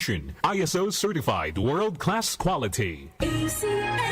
ISO certified world-class quality.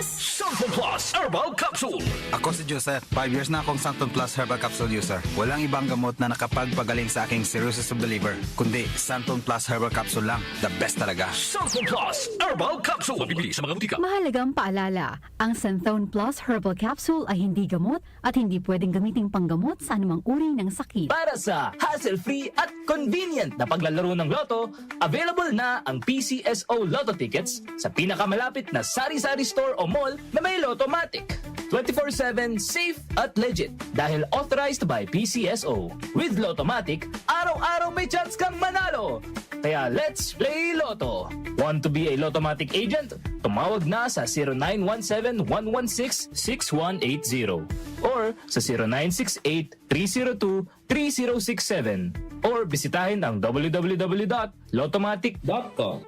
Santon Plus Herbal Capsule. Ako si Joseph. 5 years na akong Santon Plus Herbal Capsule user. Walang ibang gamot na nakapagpagaling sa aking cirrhosis of the liver, kundi Santon Plus Herbal Capsule lang. The best talaga. Santon Plus Herbal Capsule. Mabibili sa mga butika. Mahalagang paalala, ang Santhone Plus Herbal Capsule ay hindi gamot at hindi pwedeng gamiting panggamot sa anumang uri ng sakit. Para sa hassle-free at convenient na paglalaro ng loto, available na ang PCSO Lotto Tickets sa pinakamalapit na sari-sari store o mall na may Lottomatic. 24/7 safe at legit dahil authorized by PCSO. With Lottomatic, araw-araw may chance kang manalo. Kaya let's play Lotto. Want to be a Lottomatic agent? Tumawag na sa 0917-116-6180 or sa 0968-302-3067 or bisitahin ang www.lottomatic.com.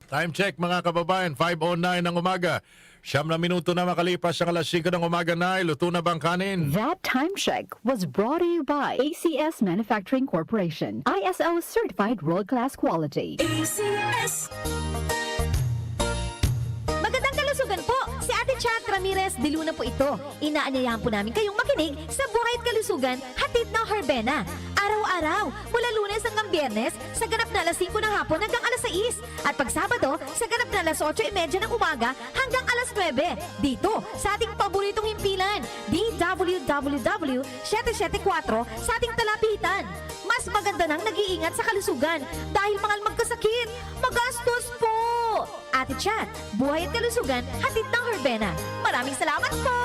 Time check mga kababayan, 5:09 ng umaga. 9 na minuto na makalipas ang alas 5 ng umaga na. Luto na bang kanin? That time check was brought to you by ACS Manufacturing Corporation. ISO certified world-class quality. Magandang kalusugan po! Si Ate Chat Ramirez de Luna po ito. Inaanyayahan po namin kayong makinig sa Buhay at Kalusugan, hatid ng Herbena. Araw-araw, mula Lunes hanggang Biyernes, sa ganap na alas 5 ng hapon hanggang alas 6. At pag Sabado, sa ganap na alas 8:30 ng umaga hanggang alas 9. Dito, sa ating paboritong himpilan, DWWW 774 sa ating talapitan. Mas maganda nang nag-iingat sa kalusugan dahil mahal magkasakit. Magastos po! Ate Chat, Buhay at Kalusugan, hatid ng Herbena. Maraming salamat po!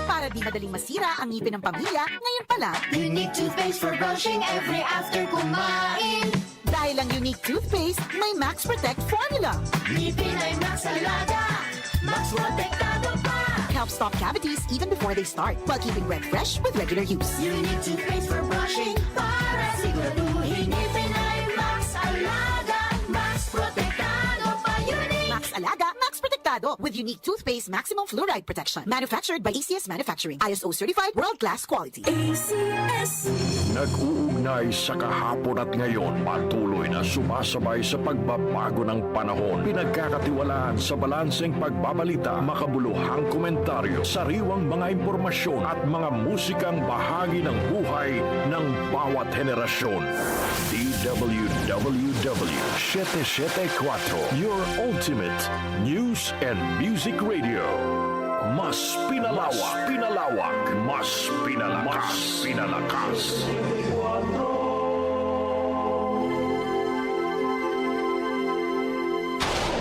Para di madaling masira ang ngipin ng pamilya, ngayon pala, Unique toothpaste for brushing every after kumain. dahil ang unique toothpaste, may Max Protect formula. Ngipin ay Max Alaga, Max Protektado pa. Helps stop cavities even before they start, while keeping breath fresh with regular use. Unique toothpaste for brushing para siguraduhin ngipin ay Max Alaga, Max Protektado pa. Unique. Max Alaga, Max Protectado with unique toothpaste maximum fluoride protection. Manufactured by ACS Manufacturing. ISO certified world-class quality. Nag-uugnay sa kahapon at ngayon, patuloy na sumasabay sa pagbabago ng panahon. Pinagkakatiwalaan sa balanseng pagbabalita, makabuluhang komentaryo, sariwang mga impormasyon at mga musikang bahagi ng buhay ng bawat henerasyon. DWWW 774, your ultimate news and music radio. Mas pinalawak, mas pinalakas.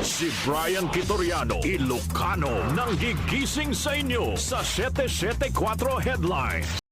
Si Brian Kitoriano, Ilocano, nang gigising sa inyo sa 774 Headlines.